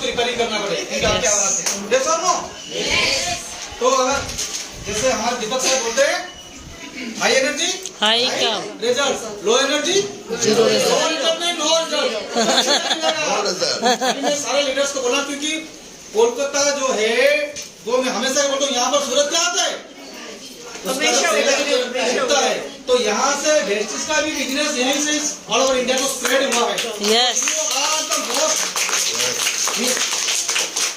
उसको रिपेयरिंग करना पड़े इनके आपके आवाज से। यस और नो? तो अगर जैसे हमारे दीपक साहब बोलते हैं high energy high come result, low energy zero no result नहीं नो रिजल्ट। अभी मैं सारे लीडर्स को बोला क्योंकि कोलकाता जो है वो मैं हमेशा बोलता हूँ यहाँ पर सूरत क्या आता है उगता है। तो यहाँ से वेस्टेज का भी बिजनेस यहीं से ऑल ओवर इंडिया को स्प्रेड हुआ है। यस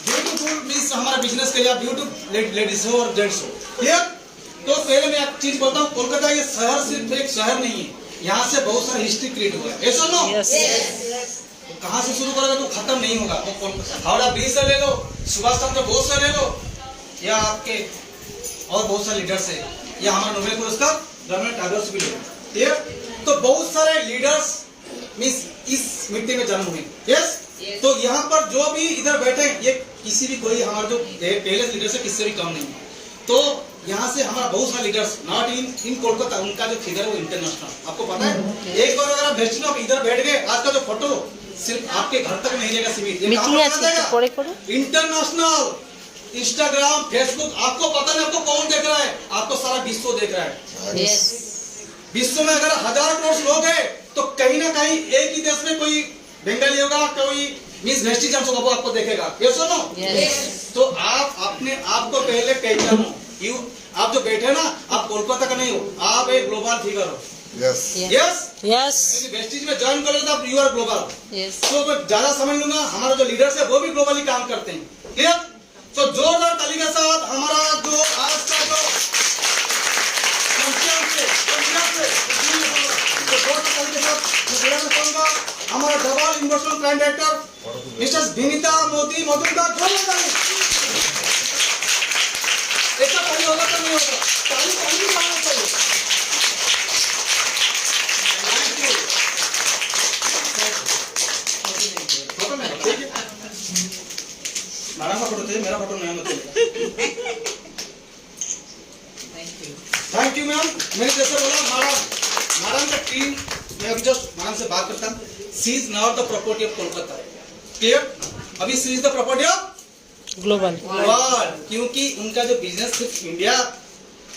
ब्यूटीफुल मीन्स हमारा बिजनेस के लिए ब्यूटीफुल लेडीज हो और जेंट्स हो। क्लियर? तो पहले मैं एक चीज बोलता हूँ, कोलकाता ये शहर सिर्फ एक शहर नहीं है, यहाँ से बहुत सारा हिस्ट्री क्रिएट हुआ है। ऐसा नो? कहाँ से शुरू करोगे तो खत्म नहीं होगा। हावड़ा ब्रिज से ले लो, सुभाष चंद्र बोस से ले लो, या आपके और बहुत सारे लीडर्स है, या हमारा नोबेल पुरस्कार गवर्नमेंट अवार्ड्स भी ले लो। ठीक? तो बहुत सारे लीडर्स मीन्स इस मिट्टी में जन्म हुए। यस? तो यहाँ पर जो भी इधर बैठे ये किसी भी कोई हमारे जो पहले लीडर से किससे भी कम नहीं है। तो यहाँ से हमारा बहुत सारे लीडर्स नॉट इन कोलकाता, उनका जो फिगर है वो इंटरनेशनल। आपको पता है एक बार अगर आप वेस्टिंग इधर बैठ गए, आज का जो फोटो सिर्फ आपके घर तक नहीं रहेगा सीमित, इंटरनेशनल इंस्टाग्राम फेसबुक। आपको पता नहीं आपको कौन देख रहा है, आपको सारा विश्व देख रहा है। विश्व में अगर 1000 करोड़ लोग हैं तो कहीं ना कहीं एक ही देश में कोई बंगाली होगा, कोई मिस वेस्टिजन होगा, वो आपको देखेगा। ये सुनो तो आप अपने आप को पहले पहचानो। आप जो बैठे ना, आप कोलकाता का नहीं हो, आप एक ग्लोबल फिगर हो। यस यस यस वेस्टिज में ज्वाइन करोगे तो आप यू आर ग्लोबल। तो मैं ज्यादा समझ लूंगा, हमारा जो लीडर्स है वो भी ग्लोबली काम करते हैं। क्लियर? तो जोरदार ताली के साथ हमारा जो आज का जो हमारा double investment plan director mister Vinita Modi Majumdar. ऐसा पहले होगा तो नहीं होगा, ताली ताली मारना चाहिए। मैडम का फोटो चाहिए, मेरा फोटो नहीं होना चाहिए। Thank you ma'am. मैंने जैसे बोला मैडम का टीम, मैं अभी जस्ट मैडम से बात करता हूँ। She is not the property of Kolkata. Clear? अभी she is the property of global world, क्योंकि उनका जो बिजनेस सिर्फ इंडिया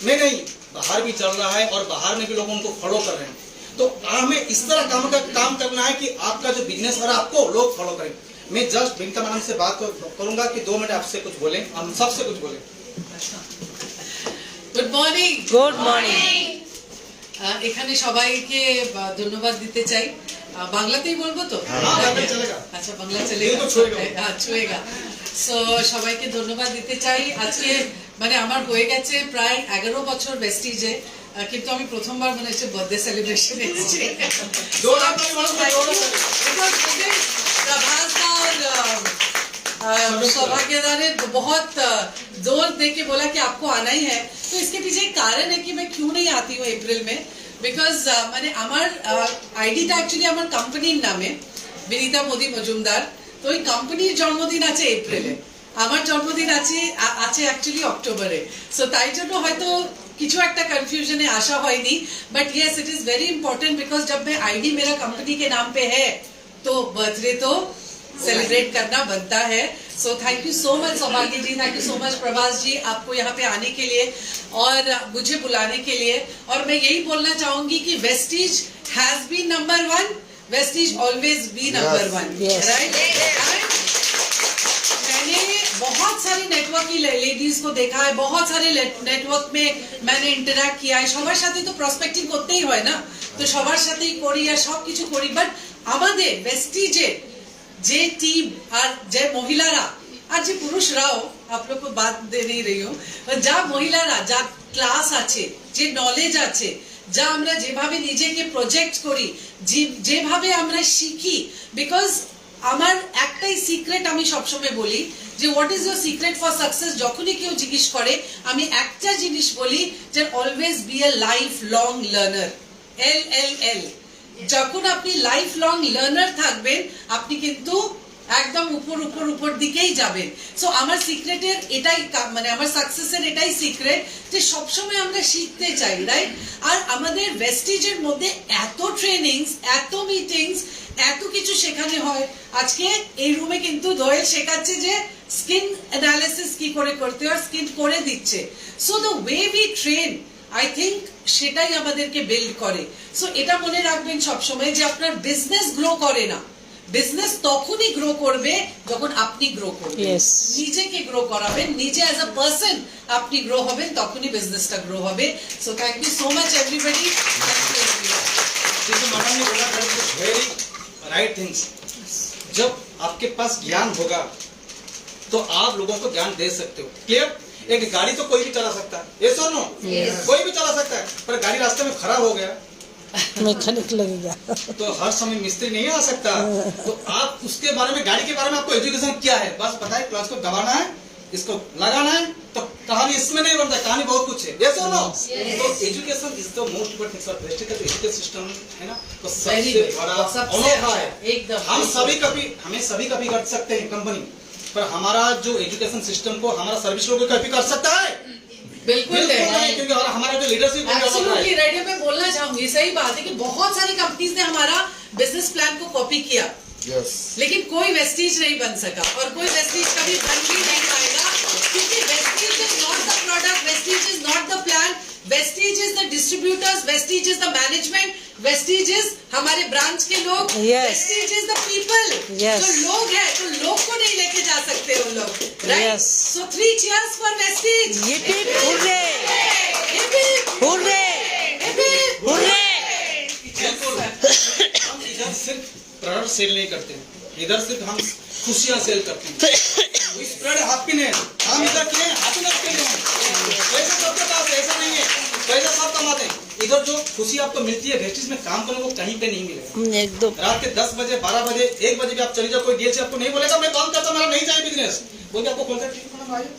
में नहीं बाहर भी चल रहा है और बाहर में भी लोग उनको फॉलो कर रहे हैं। तो हमें इस तरह काम करना है कि आपका जो बिजनेस और आपको लोग फॉलो करें। मैं जस्ट विनीता मैडम से बात करूंगा कि 2 मिनट आपसे कुछ बोलें, हम सबसे कुछ बोलें। Good morning. Good morning. এখানে সবাইকে ধন্যবাদ দিতে চাই। বাংলাতেই বলবো তো? আচ্ছা বাংলা চলেগা, ছুঁয়েগা। সো সবাইকে ধন্যবাদ দিতে চাই। আজকে মানে আমার হয়ে গেছে প্রায় 11 বছর ভেস্টিজে, কিন্তু আমি প্রথমবার মনে হচ্ছে বার্থডে সেলিব্রেশন এসেছি। सौभाग्यदा ने बहुत जोर दे के बोला कि आपको आना ही है। तो इसके पीछे एक कारण है कि मैं क्यों नहीं आती हूँ अप्रैल में, बिकॉज मैंने আমার আইডিটা অ্যাকচুয়ালি আমার কোম্পানির নামে বিনীতা মোদি মজুমদার। তো ওই কোম্পানির জন্মদিন আছে এপ্রিলে, আমার জন্মদিন আছে অ্যাকচুয়ালি অক্টোবরে। সো তাই জন্য হয়তো কিছু একটা कंफ्यूजन आशा হয়নি। But yes it is very important because जब मैं आईडी मेरा कंपनी के नाम पे है तो बर्थडे तो सेलिब्रेट करना बनता है। So thank you so much Saubhagya ji, thank you so much Prabhas ji आपको यहाँ पे आने के लिए और मुझे बुलाने के लिए। और मैं यही बोलना चाहूंगी कि Vestige has been number 1, Vestige always be number 1, right? मैंने बहुत सारी नेटवर्क की लेडीज को देखा है, बहुत सारे नेटवर्क में मैंने इंटरैक्ट किया है। সবার সাথে তো প্রসপেক্টিং করতেই হয় না, তো সবার সাথেই করি আর সবকিছু করি। বাট আমাদের वेस्टिजे जे टीम और जे महिलारा और जे पुरुषराও, आप लोग को बात दे नहीं रही हूँ, যা মহিলারা যা ক্লাস আছে, যে নলেজ আছে, যা আমরা যেভাবে নিজেকে প্রজেক্ট করি, যেভাবে আমরা শিখি। বিকজ আমার একটাই সিক্রেট আমি সবসময় বলি যে what is your secret for success. যখনই কেউ জিজ্ঞেস করে আমি একটা জিনিস বলি যে always B A life long learner, LLL। যখন আপনি লাইফ লং লার্নার থাকবেন আপনি কিন্তু একদম উপর দিকেই যাবেন। সো আমার সিক্রেটের এটাই, মানে আমার সাকসেসের এটাই সিক্রেট যে সবসময় আমরা শিখতে চাই, রাইট? আর আমাদের ভেস্টিজের মধ্যে এত ট্রেনিংস, এত মিটিংস, এত কিছু শেখানো হয়। আজকে এই রুমে কিন্তু দোয়েল শেখাচ্ছে যে স্কিন অ্যানালিসিস কি করে করতে হয়, স্কিন করে দিচ্ছে। So the way we train, I think সেটাই আমাদেরকে বিল্ড করে। সো এটা মনে রাখবেন সবসময় যে আপনার বিজনেস গ্রো করে না, বিজনেস তখনই গ্রো করবে যখন আপনি গ্রো করবেন। Yes. নিজেকে গ্রো করাবেন, নিজে অ্যাজ আ পার্সন আপনি গ্রো হবেন, তখনই বিজনেসটা গ্রো হবে। So thank you so much everybody. जैसे मैडम ने बोला that is very right things। जब आपके पास ज्ञान होगा तो आप लोगों को ज्ञान दे सकते हो। क्लियर? एक गाड़ी तो कोई भी चला सकता है, ये सुनो, कोई भी चला सकता है, पर गाड़ी रास्ते में खराब हो गया मैकेनिक लगेगा। तो हर समय मिस्त्री नहीं आ सकता। तो आप उसके बारे में, गाड़ी के बारे में आपको एजुकेशन क्या है, बस पता है क्लच को दबाना है, इसको लगाना है, तो कहानी इसमें नहीं बनता, कहानी बहुत कुछ है। ये सुनो, तो education is the most important thing. वेस्टिकल एजुकेशन सिस्टम है ना, तो सबसे बड़ा अनोखा है। एकदम हमें सभी कभी कर सकते हैं कंपनी, पर हमारा जो एजुकेशन सिस्टम को, हमारा सर्विस लोग कभी कर सकता है? बिल्कुल नहीं, क्योंकि हमारा जो लीडरशिप एब्सोल्युटली राइट है। मैं बोलना चाहूंगी, सही बात है कि बहुत सारी कंपनीज ने हमारा बिजनेस प्लान को कॉपी किया, लेकिन कोई वेस्टीज नहीं बन सका और कोई वेस्टीज कभी बन भी नहीं पाएगा, क्योंकि Vestige is not the product, Vestige is not the plan, Vestige is the distributors, Vestige is the management, Vestige is हमारे ब्रांच के लोग, Yes. Vestige is the people. Yes. जो लोग हैं, तो लोग को नहीं लेके जा सकते वो लोग, right? Yes. So 3 cheers for Vestige. Yip yip hooray! Hip hip, Hooray! hip hip। Hooray! बिल्कुल। हम इधर सिर्फ प्रोडक्ट सेल नहीं करते हैं, इधर सिर्फ हम खुशियां सेल करते हैं। We spread happiness। हम इधर के हैप्पीनेस के लिए हैं। पैसा सबके पास है, ऐसा नहीं है, पैसा सब कमाते हैं। इधर जो खुशी आपको मिलती है वेस्टिज में काम करने को कहीं पे नहीं मिलेगा। एकदम। रात के 10 बजे 12 बजे 1 बजे भी आप चले जाओ, कोई डीएल से आपको नहीं बोलेगा मैं काम करता हूं, मेरा नहीं चाहिए बिजनेस, बोल के आपको खोलता है,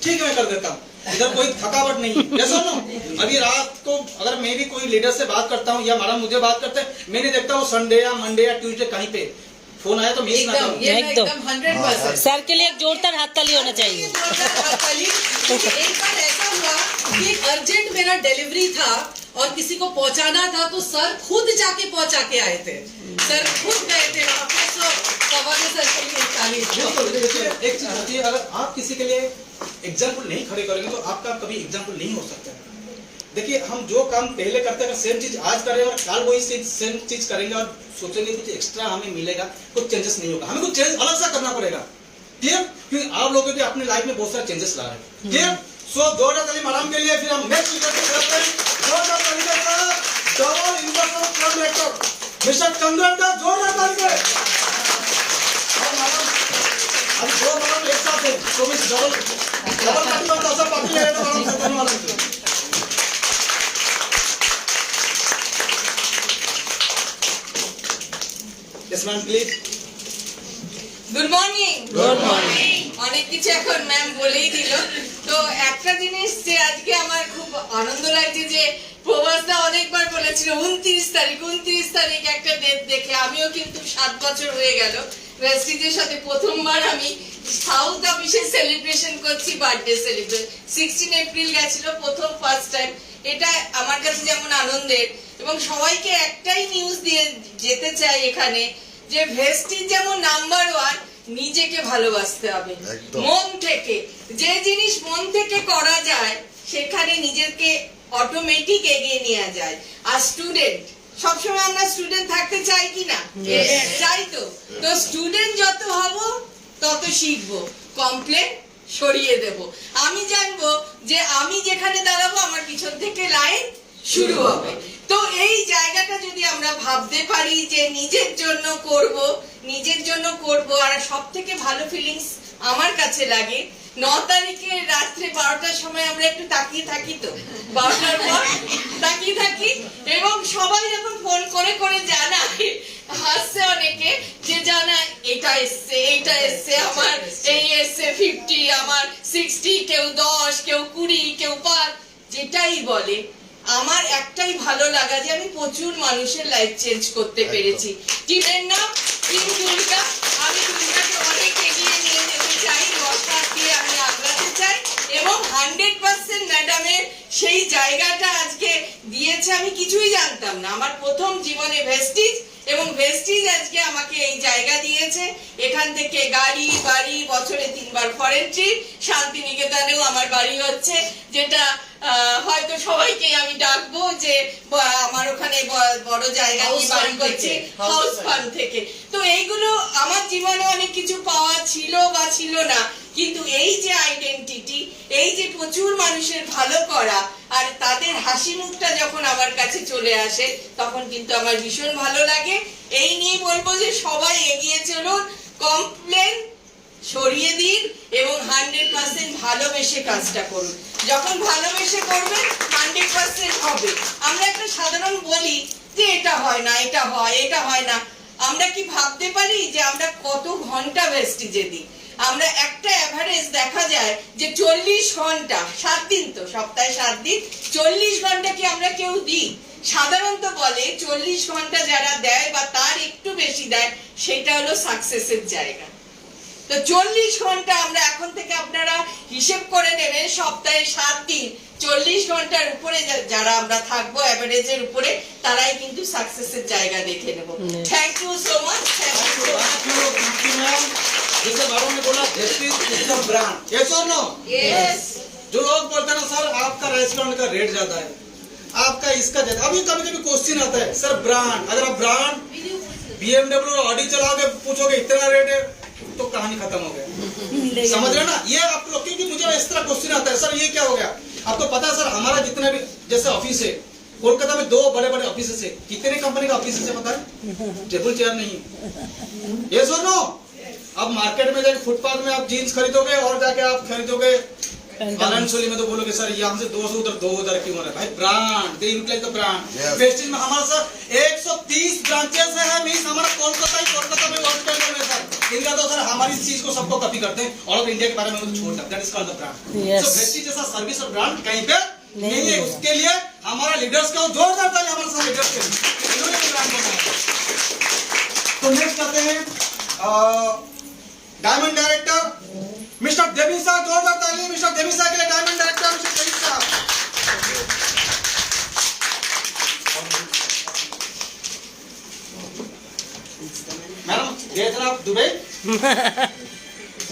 ठीक है मैं कर देता हूँ। इधर कोई थकावट नहीं है। जैसा ना अभी रात को अगर मैं भी कोई लीडर से बात करता हूँ या मैडम मुझे बात करते हैं, मैं नहीं देखता हूँ संडे या मंडे या ट्यूसडे कहीं पे फोन आया तो मिस ना एकदम, करूं। ये मैं एकदम। एकदम 100%। सर के लिए एक जोरदार हाथ ताली होना चाहिए। एक बार ऐसा हुआ कि एक अर्जेंट मेरा डिलीवरी था और किसी को पहुंचाना था, तो सर खुद जाके पहुंचा के आए थे। सर खुद गए थे वहाँ पे। सो कवाले सर के लिए ताली। देखिए, एक चीज होती है, अगर आप किसी के लिए एग्जाम्पल नहीं खड़े करेंगे तो आपका कभी एग्जाम्पल नहीं हो सकता है। देखिए, हम जो काम पहले करते हैं, सेम चीज आज करें और कल वही सेम चीज करेंगे और सोचेंगे कुछ एक्स्ट्रा हमें मिलेगा, कुछ चेंजेस नहीं होगा, हमें कुछ चेंज अलग सा करना पड़ेगा। क्लियर? क्योंकि आप लोग भी अपने लाइफ में बहुत सारे चेंजेस ला रहे हैं। क्लियर? सो जोरदार ताली मैडम के लिए। फिर हम नेक्स्ट लीडर से करते हैं जोरदार ताली के साथ double investor club network mister Chandran का जोरदार ताली के। और मैडम अभी 2 मैडम एक साथ हैं, तो मिस डबल पार्टी और 10 पार्टी ले रहे तो मैडम से धन्यवाद। Yes, ma'am, please. Good morning. Good morning. অনেক কিছু এখন ম্যাম বলেই দিল। তো একটা জিনিস যে আজকে আমার খুব আনন্দ লাগছে যে প্রবাসদা অনেকবার বলেছিল 29 তারিখ একটা ডেট দেখে, আমিও কিন্তু 7 বছর হয়ে গেল ওয়েস্টিজের সাথে প্রথমবার আমি সাউথ অফিসে সেলিব্রেশন করছি, বার্থডে সেলিব্রেশন 16 এপ্রিল গেছিল প্রথম ফার্স্ট টাইম। এটা আমার কাছে যেমন আনন্দের, এবং সবাইকে একটাই নিউজ দিয়ে যেতে চাই এখানে যে ভেস্টিজ যেমন নাম্বার 1, নিজেকে ভালোবাসতে হবে মন থেকে। যে জিনিস মন থেকে করা যায় সেখানে নিজেকে অটোমেটিক এগিয়ে নিয়ে যায়। আর স্টুডেন্ট, সবসময় আমরা স্টুডেন্ট থাকতে চাই কি না? চাই তো। তো স্টুডেন্ট যত হব তত শিখবো, কমপ্লেন সরিয়ে দেব। আমি জানবো যে আমি যেখানে দাঁড়াবো আমার পিছন থেকে লাইন শুরু হবে। তো এই জায়গাটা যদি আমরা ভাবতে পারি যে নিজের জন্য করব, আর সব থেকে ভালো ফিলিংস আমার কাছে লাগে 9 তারিখে রাত্রে 12টার সময় আমরা একটু তাকিয়ে থাকি, তো 12টার পর তাকিয়ে থাকি, এবং সবাই যখন ফোন করে করে জানায়, হাসছে অনেকে যে জানায় এটা এসছে আমার, এই এসছে 50, আমার 60, কেউ 10, কেউ 20, কেউ 5, যেটাই বলে। আমার একটাই ভালো লাগা যে আমি প্রচুর মানুষের লাইফ চেঞ্জ করতে পেরেছি। টিমের নাম টিম দুর্গা। আমি দুর্গাকে অনেক এগিয়ে নিয়ে যেতে চাই, 10টা দিয়ে আমি আগ্রাতে চাই, এবং 100% ম্যাডামের সেই জায়গাটা আজকে দিয়েছে। আমি কিছুই জানতাম না, আমার প্রথম জীবনে ভেস্টিজ এবং ভেস্টিজ আজকে আমাকে এই জায়গা দিয়েছে। এখান থেকে গাড়ি বাড়ি, বছরে 3 বার ফরেন ট্রিপ, শান্তিনিকেতনেও আমার বাড়ি হচ্ছে, যেটা হয়তো সবাইকে আমি ডাকবো যে আমার ওখানে বড় জায়গা নিয়ে বাড়ি করছে হাউস ফান্ড থেকে। তো এইগুলো আমার জীবনে অনেক কিছু পাওয়া ছিল বা ছিল না, কিন্তু এই যে আইডেন্টিটি, এই যে প্রচুর মানুষের ভালো করা আর তাদের হাসি মুখটা যখন আমার কাছে চলে আসে, তখন কিন্তু আমার ভীষণ ভালো লাগে। এই নিয়ে বলবো যে সবাই এগিয়ে চলুন, কমপ্লেন সরিয়ে দিন এবং 100% ভালোবেসে কাজটা করুন। যখন ভালোবেসে করবেন 100% হবে। আমরা একটা সাধারণ বলি যে এটা হয় না, এটা হয়, এটা হয় না। আমরা কি ভাবতে পারি যে আমরা কত ঘন্টা ভেস্টিজে দিই? আমরা একটা এভারেজ দেখা যায় যে 40 ঘন্টা, 7 দিন, তো সপ্তাহে 7 দিন, 40 ঘন্টা কি আমরা কেউ দিই? সাধারণত বলে 40 ঘন্টা যারা দেয় বা তার একটু বেশি দেয়, সেটা হলো সাকসেসের জায়গা। তো 40 ঘন্টা আমরা এখন থেকে আপনারা হিসেব করে নেবেন, সপ্তাহে 7 দিন 40 ঘন্টার উপরে যারা আমরা থাকবো এভারেজের উপরে, তারাই কিন্তু সাকসেসের জায়গা দেখে নেব। Thank you so much. Ma'am, जैसे बाबू ने बोला Vestige is a brand, yes और नो? यस। जो लोग बोलते हैं ना सर आपका रेस्टोरेंट का रेट ज्यादा है, आपका इसका ज्यादा, अभी कभी कभी क्वेश्चन आता है सर ब्रांड, अगर आप ब्रांड BMW ऑडी चलाओगे पूछोगे इतना रेट है तो कहानी खत्म हो गया। समझ रहे ना? ये आप लोग, क्योंकि मुझे इस तरह क्वेश्चन आता है सर ये क्या हो गया। आपको पता है सर हमारा जितना भी जैसे ऑफिस है कोलकाता में 2 बड़े बड़े ऑफिस है, कितने कंपनी का ऑफिस है पता है? टेबल चेयर नहीं। ये सर नो, अब मार्केट में जाके फुटपाथ में आप जीन्स खरीदोगे और जाके आप खरीदोगे बालानसोली में, तो बोलोगे सर यहाँ से 200 उधर 2000 क्यों हो रहा है? भाई brand, they utilize the brand. Vestige में हमारा सर 130 ब्रांचेस है, मींस हमारा कोलकाता में वर्ल्ड में सर। इनका तो सर हमारी चीज को सबको कॉपी करते हैं, ऑल ओवर इंडिया के बारे में तो छोड़ सकते हैं। That is called the brand. Yes. So Vestige जैसा सर्विस और ब्रांड कहीं पे नहीं है। उसके लिए हमारा लीडर्स का जोरदार ताली हमारे साथ लीडर्स के लिए, इन्होंने ब्रांड बनाया। तो नेक्स्ट करते हैं डायमंड डायरेक्टर मिस्टर देवी साहब, जोरदार ताली मिस्टर देवी साहब के लिए। डायमंड डायरेक्टर मिस्टर देवी साहब। मैडम गए थे आप दुबई,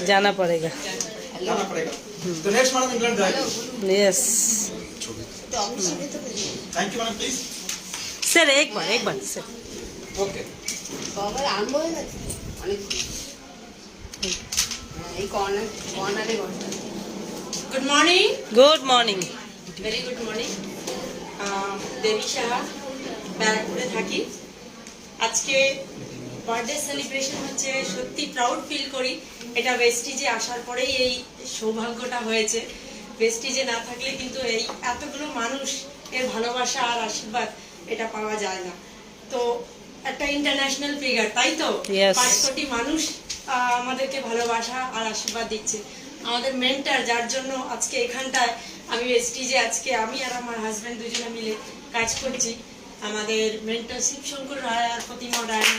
जाना पड़ेगा। जाना पड़ेगा। तो नेक्स्ट मैडम इंग्लैंड जाएगी। Yes thank you madam please. Sir एक बार सर। ओके বাবার আরম্ভ হয়ে গেছে অনেক। এই কর্নারে good morning. Good morning. Very good morning. Debi Saha, ব্যারাকপুরে থাকি। আজকে বার্থডে সেলিব্রেশন হচ্ছে, সত্যি প্রাউড ফিল করি। এটা ওয়েস্টিজে আসার পরেই এই সৌভাগ্যটা হয়েছে। ওয়েস্টিজে না থাকলে কিন্তু এই এতগুলো মানুষ এর ভালোবাসা আর আশীর্বাদ এটা পাওয়া যায় না। তো একটা ইন্টারন্যাশনাল ফিগার, তাই তো? Yes. 5 কোটি মানুষ আমাদেরকে ভালোবাসা আর আশীর্বাদ দিচ্ছে। আমাদের মেন্টার, যার জন্য আজকে এখানটায় আমি ওয়েস্টিজে আজকে আমি আর আমার হাজবেন্ড দুজনে মিলে কাজ করছি, আমাদের মেন্টার শিবশঙ্কর রায় আর প্রতিমা রায়।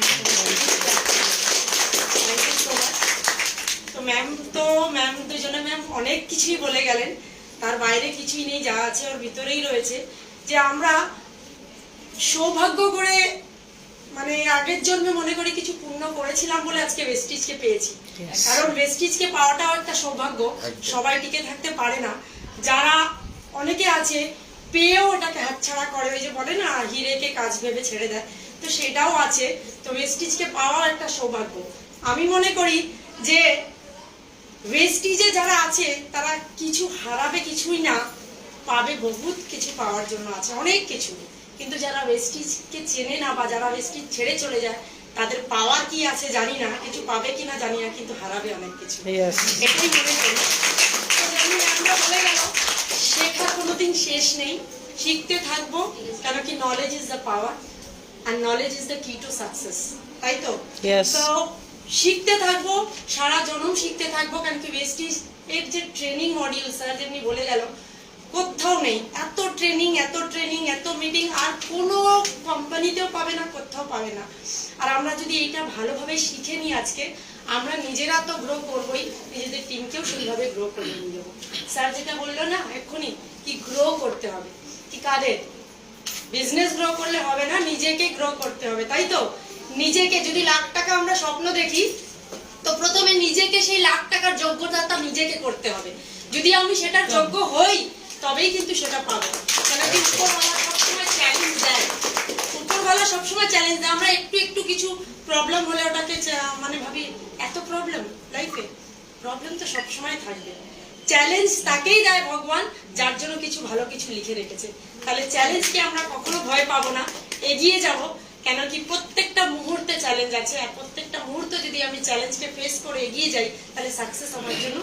তো ম্যাম দুজনে ম্যাম অনেক কিছুই বলে গেলেন, তার বাইরে কিছুই নেই, যা আছে ওর ভিতরেই রয়েছে। যে আমরা সৌভাগ্য করে, মানে আগের জন্মে মনে করি কিছু পূর্ণ করেছিলাম বলে আজকে ওয়েস্টিজকে পেয়েছি। কারণ ওয়েস্টিজকে পাওয়াটাও একটা সৌভাগ্য, সবাই টিকে থাকতে পারে না। যারা অনেকে আছে পেয়েও ওটাকে হাতছাড়া করে, ওই যে বলে না হিরেকে কাজ ভেবে ছেড়ে দেয়, তো সেটাও আছে। তো ওয়েস্টিজকে পাওয়া একটা সৌভাগ্য। আমি মনে করি যে ওয়েস্টিজে যারা আছে তারা কিছু হারাবে কিছুই না, পাবে বহুত কিছু, পাওয়ার জন্য আছে অনেক কিছু। কিন্তু যারা ওয়েস্টিজকে চেনে না বা যারা ওয়েস্টিজ ছেড়ে চলে যায়, তাদের পাওয়ার কি আছে জানি না, কিছু পাবে কিনা জানি না, কিন্তু হারাবে অনেক কিছু। यस এটাই মনে করি। তো যেমন আমরা বলে গেল, শেখা কোনোদিন শেষ নেই, শিখতে থাকবো, কেন কি নলেজ ইজ দ্য পাওয়ার আর knowledge is the key to success, তাই তো? Yes. তো শিখতে থাকবো, সারা জনম শিখতে থাকবো, কেন কি ওয়েস্টিজ এর যে ট্রেনিং মডিউল স্যার যেমনি বলে গেল, কোথাও নেই এত ট্রেনিং, এত মিটিং, আর কোনো কোম্পানিতেও পাবে না, কোথাও পাবে না। আর আমরা যদি এইটা ভালোভাবে শিখে নিই আজকে, আমরা নিজেরা তো গ্রো করবোই, নিজেদের টিমকেও সেইভাবে গ্রো করে নিয়ে যাবো। স্যার যেটা বললো না এক্ষুনি, কি গ্রো করতে হবে, কি কাদের বিজনেস গ্রো করলে হবে না, নিজেকে গ্রো করতে হবে, তাই তো? নিজেকে যদি লাখ টাকা আমরা স্বপ্ন দেখি, তো প্রথমে নিজেকে সেই লাখ টাকার যোগ্যতাটা নিজেকে করতে হবে। যদি আমি সেটার যোগ্য হই, তবেই কিন্তু সেটা পাবো। কেন কি উপরওয়ালা সবসময় চ্যালেঞ্জ দেয়, উপরওয়ালা সবসময় চ্যালেঞ্জ দেয়। আমরা একটু একটু কিছু প্রবলেম হলে ওটাকে মানে ভাবি এত প্রবলেম লাইফে, প্রবলেম তো সবসময় থাকবে। চ্যালেঞ্জ তাকেই দেয় ভগবান যার জন্য কিছু ভালো কিছু লিখে রেখেছে। তাহলে চ্যালেঞ্জকে আমরা কখনো ভয় পাবো না, এগিয়ে যাব। কেন কি প্রত্যেকটা মুহূর্তে চ্যালেঞ্জ আছে, আর প্রত্যেকটা মুহূর্তে যদি আমি চ্যালেঞ্জকে ফেস করে এগিয়ে যাই, তাহলে সাকসেস আমার জন্য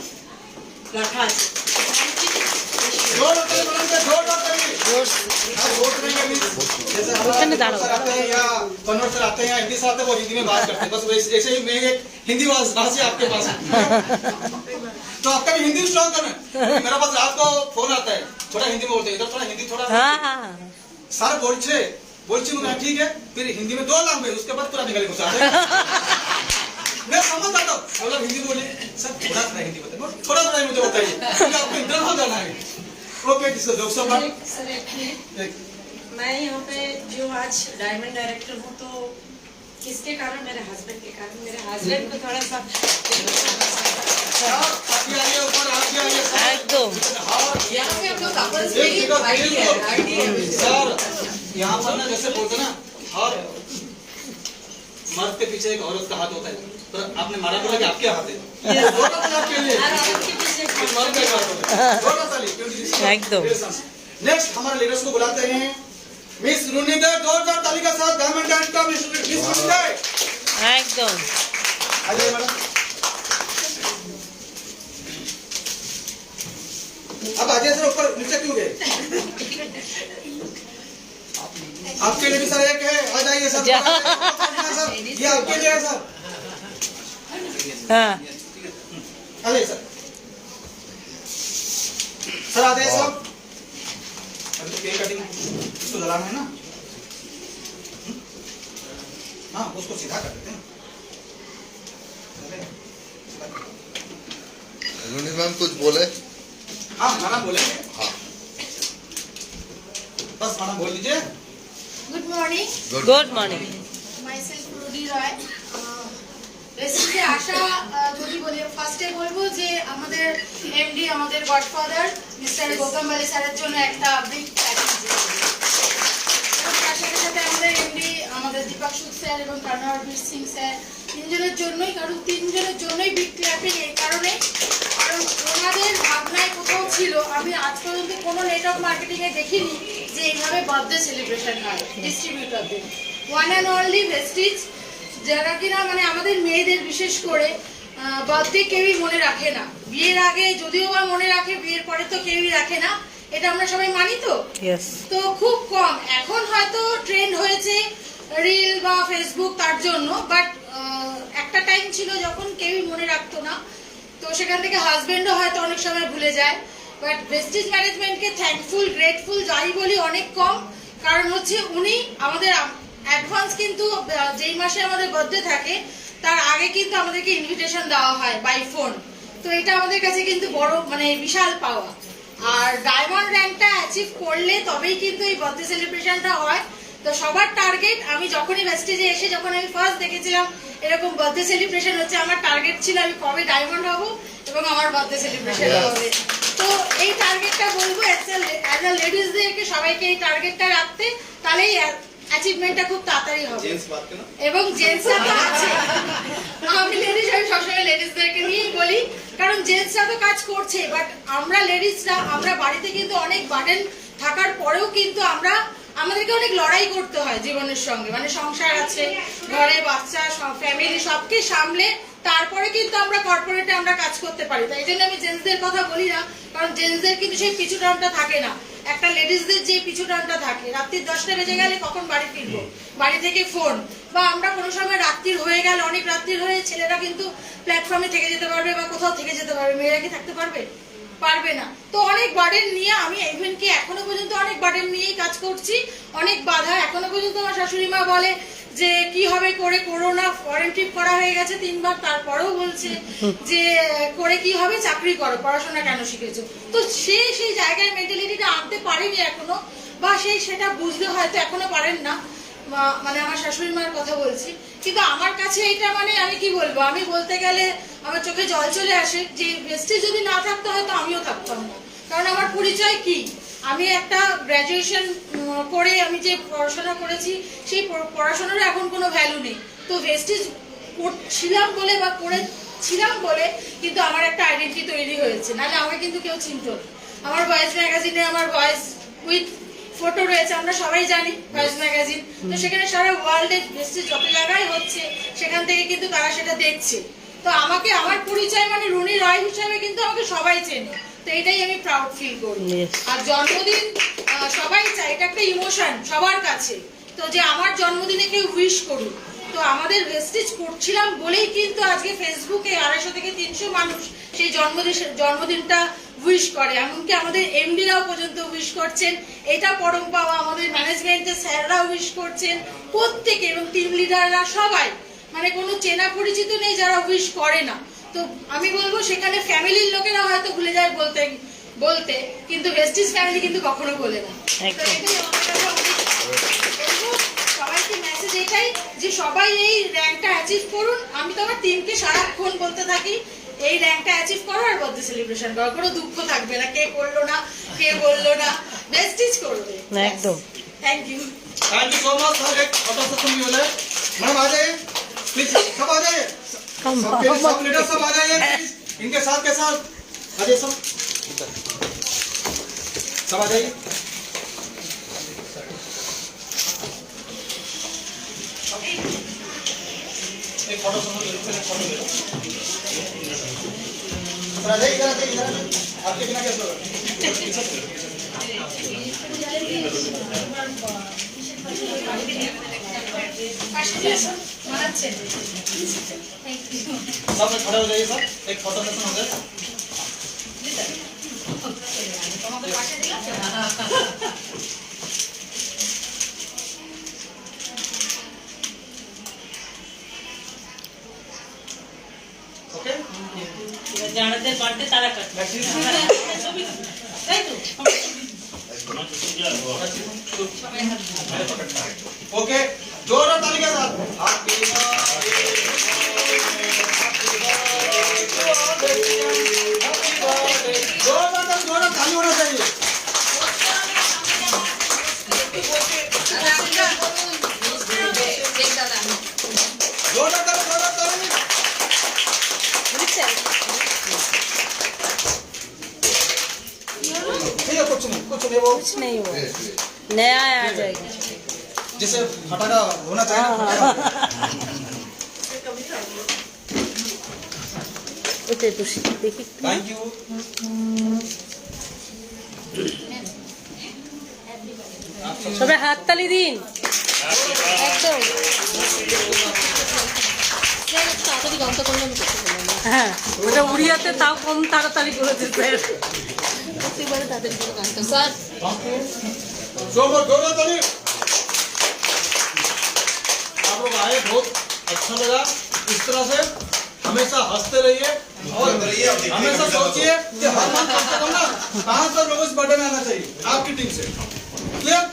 রাখা আছে। ওখানে দাঁড়াও। आते हैं या कन्वर्टर आते हैं या हिंदी से आते हैं वो हिंदी में बात करते हैं, बस ऐसे ही मैं एक हिंदी भाषी आपके पास है। तो आपका भी हिंदी स्ट्रॉन्ग करना है। मेरा पास रात को फोन आता है, थोड़ा हिंदी में बोलते हैं, इधर थोड़ा हिंदी थोड़ा हाँ हाँ हाँ सर बोलছে ठीक है, फिर हिंदी में 2 लैंग्वेज, उसके बाद पूरा निकल घुसा मैं समझ आता हूँ, मतलब हिंदी बोले सर थोड़ा थोड़ा हिंदी बताइए, थोड़ा थोड़ा मुझे बताइए, क्योंकि आपको इंटरव्यू जाना है। ओके सर एक्चुअली मैं यहाँ पे जो आज डायमंड डायरेक्टर हूँ, तो किसके कारण? मेरे हस्बैंड के कारण। मेरे हस्बैंड को थोड़ा सा एकदम यहाँ पे हम लोग couples एक के सेकंड, आइडिया सर यहाँ पर ना जैसे बोलते ना, हर मर्द के पीछे एक औरत का हाथ होता है, पर आपने मारा बोला कि आपके हाथ है, दोनों तरफ के लिए और आपके पीछे एक मर्द का हाथ होता है, दोनों ताली। एकदम। नेक्स्ट हमारे लीडर्स को बुलाते हैं, मिस रुनिदा, जोरदार ताली के साथ डायमंड डांस का मिस रुनिदा एकदम आइए मैडम। अब आगे सर ऊपर नीचे क्यों गए? आपके लिए भी सर एक है, आ जाइए सर। सर ये आपके लिए है सर, हाँ आइए सर। सर आ जाइए सर। अभी तो केक कटिंग इसको जलाना है ना, हाँ उसको सीधा कर देते हैं। रुनी मैम कुछ बोले? हाँ मैडम बोलेंगे, हाँ बस मैडम बोल दीजिए। Good morning, good morning. Myself Rudi Roy. রেসিপিতে আসা যদি বলি, ফার্স্টে বলবো যে আমাদের এমডি, আমাদের গডফাদার মিস্টার গৌতম বালি স্যারের জন্য একটা বিগ প্যাকেজ। তার সাথে সাথে আমাদের এমডি, আমাদের দীপাংশু স্যার এবং কর্ণবীর সিং স্যার, তিনজনের জন্যই, কারণ তিনজনের জন্যই বিগ ক্ল্যাপিং। এই কারণে কারণ ওনাদের ভাবনায় কোথাও ছিল, আমি আজ পর্যন্ত কোনো নেটওয়ার্ক মার্কেটিংয়ে দেখিনি যে এইভাবে বার্থডে সেলিব্রেশন হয় ডিস্ট্রিবিউটরদের। ওয়ান অ্যান্ড অনলি ভেস্টিজ, যারা কিনা মানে আমাদের মেয়েদের বিশেষ করে বার্থডে কেউই মনে রাখে না। বিয়ের আগে যদিও বা মনে রাখে, বিয়ের পরে তো কেউই রাখে না, এটা আমরা সবাই মানি তো। ইয়েস তো খুব কম, এখন হয়তো ট্রেন্ড হয়েছে রিল বা ফেসবুক তার জন্য, বাট একটা টাইম ছিল যখন কেউই মনে রাখতো না। তো সেখান থেকে হাজবেন্ডও হয়তো অনেক সময় ভুলে যায়। বাট ভেস্টিজ ম্যানেজমেন্টকে থ্যাঙ্কফুল, গ্রেটফুল যাই বলি অনেক কম, কারণ হচ্ছে উনি আমাদের অ্যাডভান্স কিন্তু যেই মাসে আমাদের বার্থডে থাকে তার আগে কিন্তু আমাদেরকে ইনভিটেশন দেওয়া হয় বাই ফোন। তো এটা আমাদের কাছে কিন্তু বড় মানে বিশাল পাওয়া। আর ডায়মন্ড র্যাঙ্কটা অ্যাচিভ করলে তবেই কিন্তু এই বার্থডে সেলিব্রেশনটা হয়। তো সবার টার্গেট, আমি যখনই ভেস্টিজে এসে যখন আমি ফার্স্ট দেখেছিলাম এরকম বার্থডে সেলিব্রেশন হচ্ছে, আমার টার্গেট ছিল আমি কবে ডায়মন্ড হব এবং আমার বার্থডে সেলিব্রেশন হবে। তো এই টার্গেটটা বলবো অ্যাজ আ লেডিজদেরকে সবাইকে এই টার্গেটটা রাখতে, তাহলেই অ্যাচিভমেন্টটা খুব তাড়াতাড়ি হবে। এবং জেন্টসরা তো আছে, আমি লেডিজ, আমি সবসময় লেডিজদেরকে নিয়েই বলি, কারণ জেন্টসরা তো কাজ করছে, বাট আমরা লেডিজরা আমরা বাড়িতে কিন্তু অনেক বার্ডেন থাকার পরেও কিন্তু আমাদেরকে অনেক লড়াই করতে হয় জীবনের সঙ্গে, মানে সংসার আছে, ঘরে বাচ্চা, ফ্যামিলি সবকে সামলে তারপরে কিন্তু আমরা কর্পোরেটে আমরা কাজ করতে পারি। তাই জন্য আমি জেন্টসদের কথা বলি না, কারণ জেন্টসদের কিন্তু সেই পিছু টানটা থাকে না। একটা লেডিসদের যে পিছু টানটা থাকে, রাত্রি 10টা বেজে গেলে কখন বাড়ি ফিরবো, বাড়ি থেকে ফোন, বা আমরা কোনো সময় রাত্রির হয়ে গেল, অনেক রাত্রির হয়ে ছেলেরা কিন্তু প্ল্যাটফর্মে থেকে যেতে পারবে বা কোথাও থেকে যেতে পারবে, মেয়েরা কি থাকতে পারবে? পারবে না। তো অনেক বার্ডেন নিয়ে আমি ইভেন কি এখনো পর্যন্ত অনেক বার্ডেন নিয়েই কাজ করছি, অনেক বাধা। এখনো পর্যন্ত আমার শাশুড়ি মা বলে যে কি হবে করে করো না, ফরেন ট্রিপ করা হয়ে গেছে 3 বার, তারপরেও বলছে যে করে কি হবে, চাকরি করো, পড়াশোনা কেন শিখেছো। তো সেই জায়গায় মেন্টালিটিটা আনতে পারেনি এখনো, বা সেটা বুঝতে হয়তো এখনো পারেন না। মানে আমার শাশুড়ি মার কথা বলছি, কিন্তু আমার কাছে এটা মানে আমি কি বলবো, আমি বলতে গেলে আমার চোখে জল চলে আসে যে ভেস্টিজ যদি না থাকতো হয়তো আমিও থাকতাম না। কারণ আমার পরিচয় কি, আমি একটা গ্র্যাজুয়েশন করে আমি যে পড়াশোনা করেছি সেই পড়াশোনার এখন কোনো ভ্যালু নেই। তো ভেস্টিজ ছিলাম বলে বা করেছিলাম বলে কিন্তু আমার একটা আইডেন্টিটি তৈরি হয়েছে, নাহলে আমাকে কিন্তু কেউ চিনতো না। আমার ভয়েস ম্যাগাজিনে আমার ভয়েস উইথ ফটো রয়েছে, আমরা সবাই জানি ভয়েস ম্যাগাজিন, তো সেখানে সারা ওয়ার্ল্ডে ভেস্টিজ যত জায়গায় হচ্ছে সেখান থেকে কিন্তু তারা সেটা দেখছে। তো আমাকে আমার পরিচয় মানে রুনি রয় হিসাবে কিন্তু আমাকে সবাই চেনে, তো এটাই আমি প্রাউড ফিল করি। আর জন্মদিন সবাই চায়, এটা একটা ইমোশন সবার কাছে, তো যে আমার জন্মদিনে কেউ উইশ করুক। তো আমাদের ভেস্টিজ করছিলাম বলেই কিন্তু আজকে ফেসবুকে 250 থেকে 300 মানুষ সেই জন্মদিনটা উইশ করে, এমনকি আমাদের এমডিরাও পর্যন্ত উইশ করছেন। এটা পরম পাওয়া, আমাদের ম্যানেজমেন্টের স্যাররাও উইশ করছেন প্রত্যেকে, এবং টিম লিডাররা সবাই, মানে কোনো চেনা পরিচিত নেই যারা উইশ করে না। তো আমি বলবো সেখানে ফ্যামিলির লোকেরা হয়তো ভুলে যায় বলতে, কিন্তু ভেস্টিজ ফ্যামিলি কিন্তু কখনো বলে না। তো এটাই আমার কাছে বলবো সবাইকে মেসেজ এটাই যে সবাই এই র্যাঙ্কটা অ্যাচিভ করুন। আমি তো আমার টিমকে সারাক্ষণ বলতে থাকি এই র্যাঙ্কটা অ্যাচিভ করো আর বার্থডে সেলিব্রেশন করো, কোনো দুঃখ থাকবে না, কে করলো না কে বললো না, ভেস্টিজ করবে। একদম। Thank you so much sir. एक फोटो सेशन भी हो जाए। मैडम आ जाइए प्लीज, सब आ जाइए, सब लीडर सब आ जाइए प्लीज, इनके साथ के साथ आ जाइए सब आ जाइए। एक फोटो सेशन, एक फोटो ले लो। सर आ जाइए, इधर आ जाइए, इधर आ जाइए। आपके बिना कैसे होगा? सब में खड़े हो जाइए सर, एक फोटो सेशन हो जाए। ओके, যাদের বার্থডে তারা কাটবে, তাই তো? ओके, जोरदार ताली के साथ हैप्पी बर्थडे, जोरदार ताली होना चाहिए। जोरदार ताली। ये कुछ नहीं वो कुछ नहीं हुआ, नया आ जाएगा। जैसे फटाका होना चाहिए। ওটাই তো দেখি। Thank you. সবাই হাততালি দিন একদম। হ্যাঁ, ওটা উড়িয়াতে তাও কম তাড়াতাড়ি করেছে স্যার। স্যার जोरदार ताली। आप लोग आए, बहुत अच्छा लगा। इस तरह से हमेशा हंसते रहिए और हमेशा सोचिए कि हर मंथ कम से कम ना 500 लोगों इस बर्थडे में आना चाहिए आपकी टीम से। क्लियर?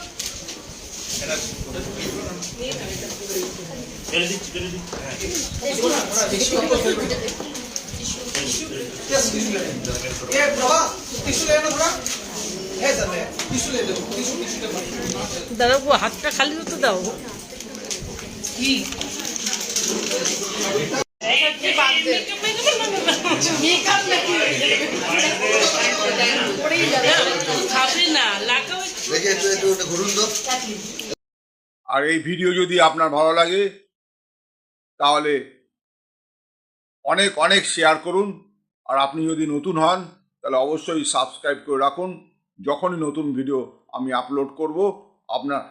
ये प्रभा टिश्यू लेना थोड़ा है सर, टिश्यू ले लो, टिश्यू के দাদা ও হাতটা খালি হতে দাও। খাবে না, লাগাও। আর এই ভিডিও যদি আপনার ভালো লাগে তাহলে অনেক অনেক শেয়ার করুন। আর আপনি যদি নতুন হন তাহলে অবশ্যই সাবস্ক্রাইব করে রাখুন। যখনই নতুন ভিডিও আমি আপলোড করব আপনার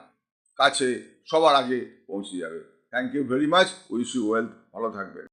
কাছে সবার আগে পৌঁছে যাবে। Thank you very much, wish you wealth, ভালো থাকবেন।